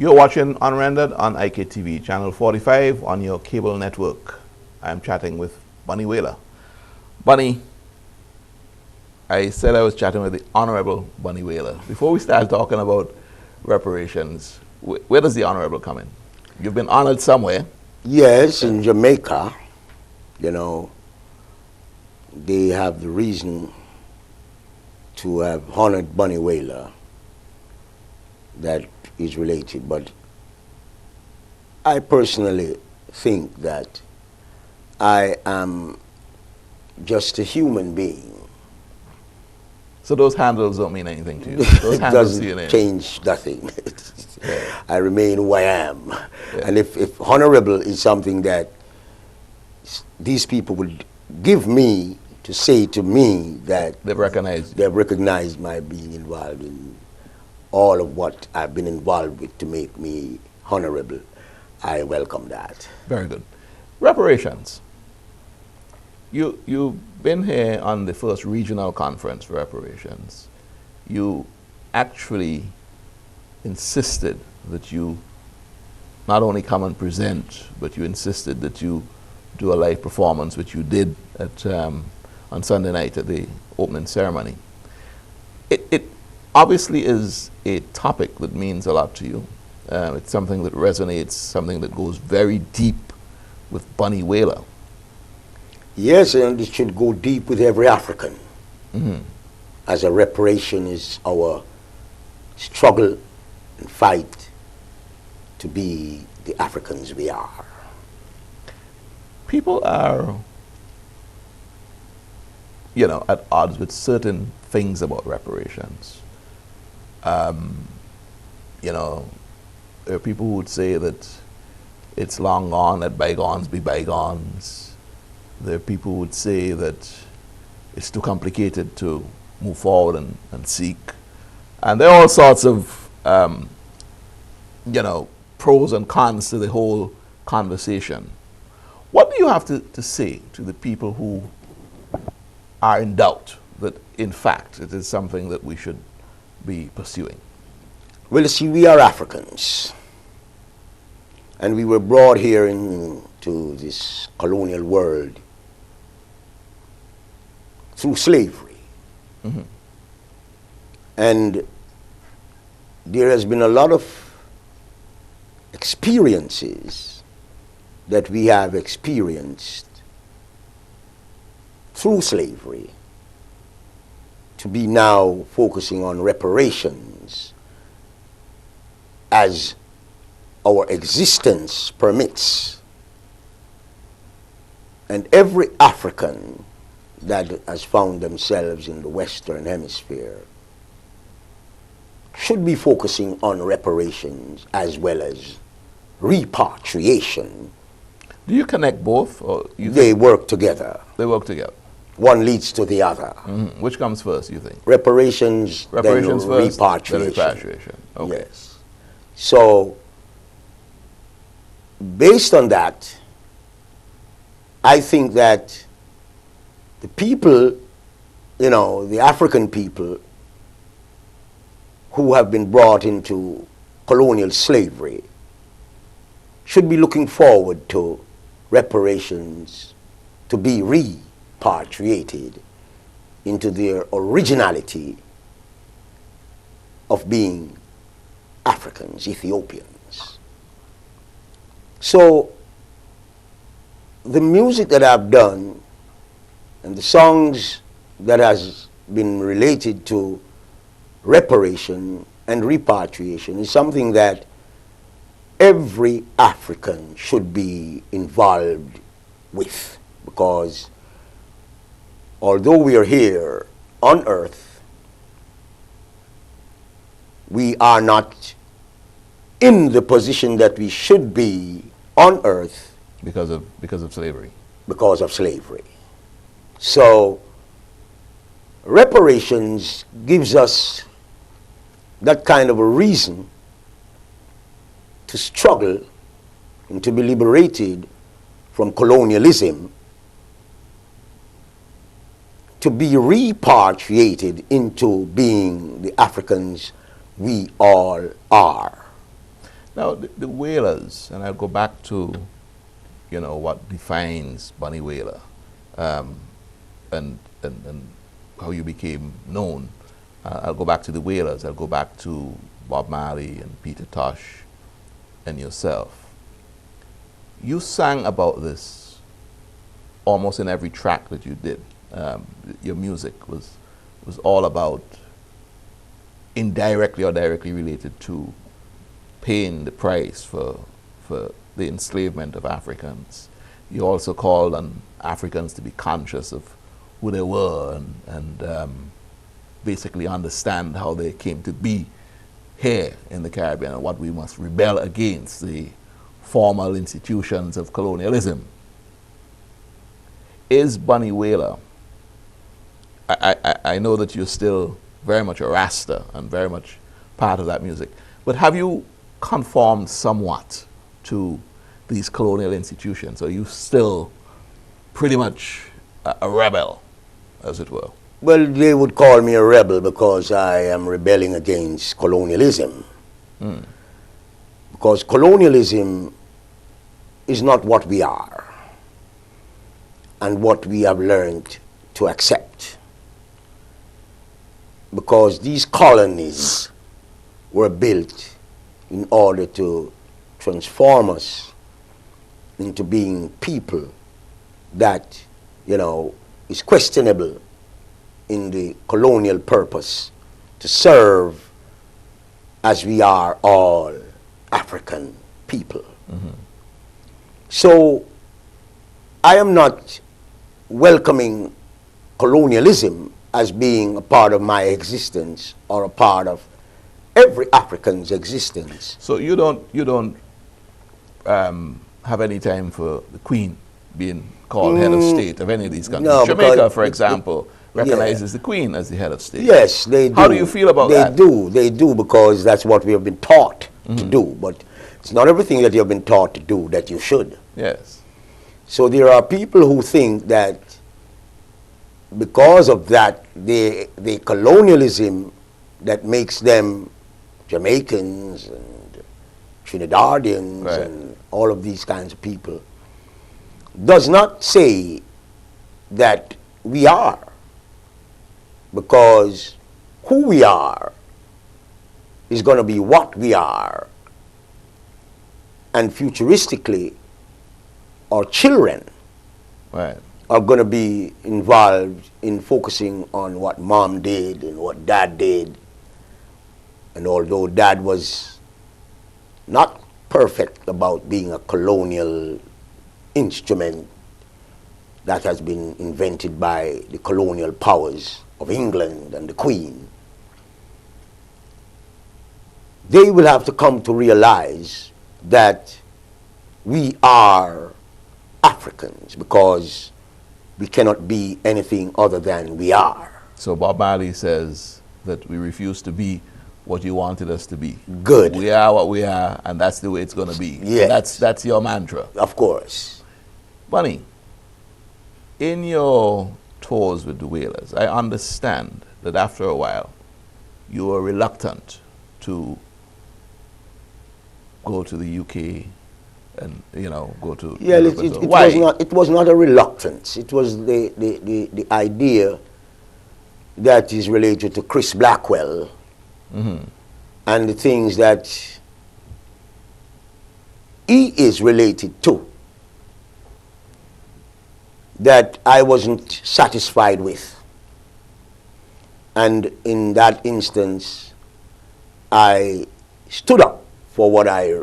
You're watching Unrendered on IKTV, channel 45 on your cable network. I'm chatting with Bunny Wailer. Bunny, I said I was chatting with the Honorable Bunny Wailer. Before we start talking about reparations, where does the Honorable come in? You've been honored somewhere. Yes, in Jamaica, you know, they have the reason to have honored Bunny Wailer that is related, but I personally think that I am just a human being. So those handles don't mean anything to you? Those It handles to your name. doesn't change nothing. Yeah. I remain who I am. Yeah. And if honorable is something that these people would give me to say to me that They've recognized you. they've recognized my being involved in all of what I've been involved with to make me honorable, I welcome that. Very good. Reparations. You've been here on the first regional conference for reparations. You actually insisted that you not only come and present, but you insisted that you do a live performance, which you did at on Sunday night at the opening ceremony. It obviously is a topic that means a lot to you. It's something that resonates, something that goes very deep with Bunny Wailer. Yes, and it should go deep with every African. Mm-hmm. As a reparation is our struggle and fight to be the Africans we are. People are, you know, at odds with certain things about reparations. You know, there are people who would say that it's long gone, let bygones be bygones. There are people who would say that it's too complicated to move forward and seek. And there are all sorts of, you know, pros and cons to the whole conversation. What do you have to say to the people who are in doubt that, in fact, it is something that we should be pursuing? Well, you see, we are Africans. And we were brought here into this colonial world through slavery. Mm-hmm. And there has been a lot of experiences that we have experienced through slavery to be now focusing on reparations as our existence permits. And every African that has found themselves in the Western Hemisphere should be focusing on reparations as well as repatriation. Do you connect both, or they work together? They work together. One leads to the other. Mm-hmm. Which comes first, you think? Reparations first, repatriation. then repatriation. Okay. Yes. So, based on that, I think that the people, you know, the African people who have been brought into colonial slavery should be looking forward to reparations to be repatriated into their originality of being Africans, Ethiopians. So the music that I've done and the songs that has been related to reparation and repatriation is something that every African should be involved with, because although we are here on earth, we are not in the position that we should be on earth because of slavery. Because of slavery. So reparations gives us that kind of a reason to struggle and to be liberated from colonialism, to be repatriated into being the Africans we all are. Now, the Wailers, and I'll go back to, what defines Bunny Wailer, and how you became known. I'll go back to the Wailers. I'll go back to Bob Marley and Peter Tosh and yourself. You sang about this almost in every track that you did. Your music was all about, indirectly or directly related to, paying the price for the enslavement of Africans. You also called on Africans to be conscious of who they were and basically understand how they came to be here in the Caribbean and what we must rebel against, the formal institutions of colonialism. Is Bunny Wailer, I know that you're still very much a Rasta and very much part of that music, but have you conformed somewhat to these colonial institutions? Or are you still pretty much a rebel, as it were? Well, they would call me a rebel because I am rebelling against colonialism. Because colonialism is not what we are and what we have learned to accept. Because these colonies were built in order to transform us into being people that, is questionable in the colonial purpose to serve as we are all African people. So I am not welcoming colonialism as being a part of my existence or a part of every African's existence. So you don't have any time for the Queen being called head of state of any of these countries? No, Jamaica, for example, recognizes the Queen as the head of state. Yes, they do. How do you feel about that? They do, because that's what we have been taught to do. But it's not everything that you have been taught to do that you should. Yes. So there are people who think that because of that, the colonialism that makes them Jamaicans and Trinidadians and all of these kinds of people does not say that we are, because who we are is going to be what we are, and futuristically our children are going to be involved in focusing on what mom did and what dad did. And although dad was not perfect about being a colonial instrument that has been invented by the colonial powers of England and the Queen, they will have to come to realize that we are Africans, because we cannot be anything other than we are. So Bob Marley says that we refuse to be what you wanted us to be. Good. We are what we are, and that's the way it's going to be. Yes. That's your mantra. Of course. Bunny, in your tours with the Wailers, I understand that after a while you were reluctant to go to the UK and go to it was not a reluctance. It was the idea that is related to Chris Blackwell and the things that he is related to that I wasn't satisfied with. And in that instance, I stood up for what I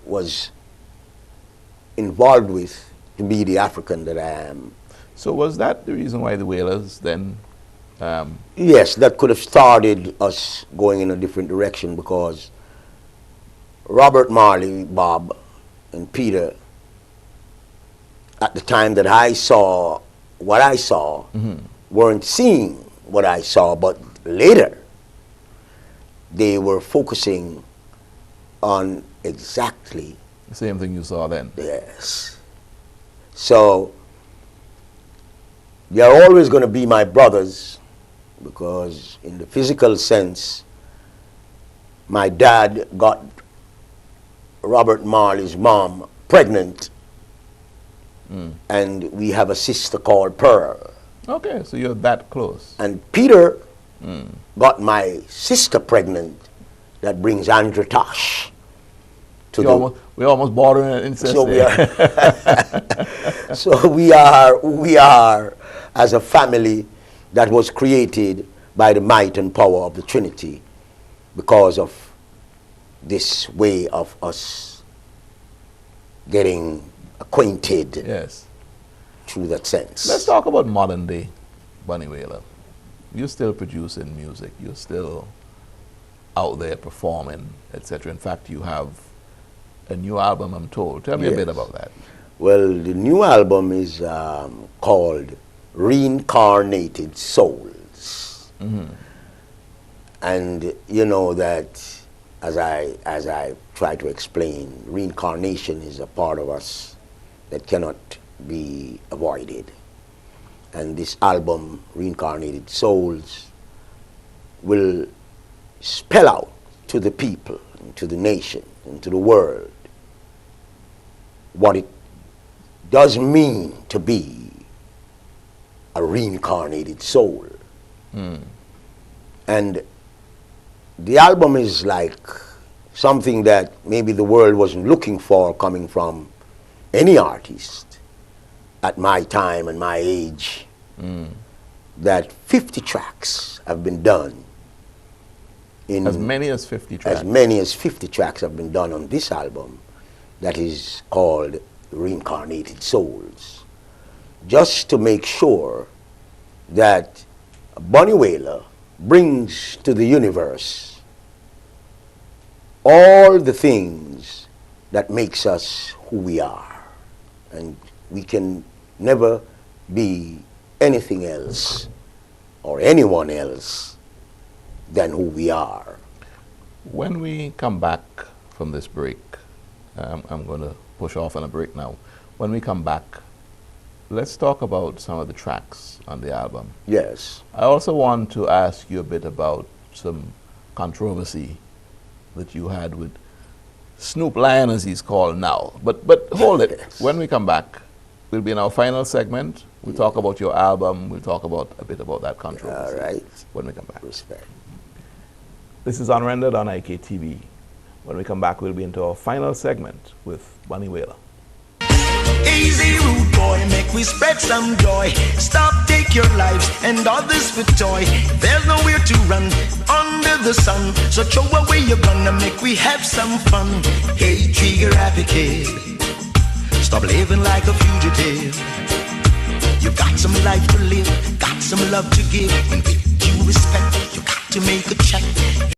was involved with, to be the African that I am. So was that the reason why the Wailers then? Yes, that could have started us going in a different direction, because Robert Marley, Bob, and Peter, at the time that I saw what I saw, weren't seeing what I saw, but later they were focusing on exactly the same thing you saw then. Yes. So they are always going to be my brothers, because in the physical sense, my dad got Robert Marley's mom pregnant, and we have a sister called Pearl. Okay, so you're that close. And Peter got my sister pregnant. That brings Andrew Tosh to we're almost bordering incest. So we are. So we are as a family that was created by the might and power of the Trinity, because of this way of us getting acquainted. Yes. Through that sense. Let's talk about modern day Bunny Wailer. You're still producing music. You're still out there performing, etc. In fact, you have a new album, I'm told. Tell me a bit about that. Well, the new album is called Reincarnated Souls. And you know that, as I try to explain, reincarnation is a part of us that cannot be avoided. And this album, Reincarnated Souls, will spell out to the people, and to the nation, and to the world what it does mean to be a reincarnated soul. And the album is like something that maybe the world wasn't looking for coming from any artist at my time and my age. That 50 tracks have been done. As many as 50 tracks? As many as 50 tracks have been done on this album that is called Reincarnated Souls. Just to make sure that Bunny Wailer brings to the universe all the things that makes us who we are. And we can never be anything else or anyone else than who we are. When we come back from this break, I'm going to push off on a break now. When we come back, let's talk about some of the tracks on the album. Yes. I also want to ask you a bit about some controversy that you had with Snoop Lion, as he's called now. But hold it. Yes. When we come back, we'll be in our final segment. We'll talk about your album. We'll talk about a bit about that controversy. All right. When we come back. Respect. This is Unrendered on IKTV. When we come back, we'll be into our final segment with Bunny Wailer. Easy rude boy, make we spread some joy. Stop, take your lives and others with joy. There's nowhere to run under the sun, so throw away your gun and make we have some fun. Hey, trigger happy kid, stop living like a fugitive. You got some life to live, got some love to give, and with due respect, you got to make a check.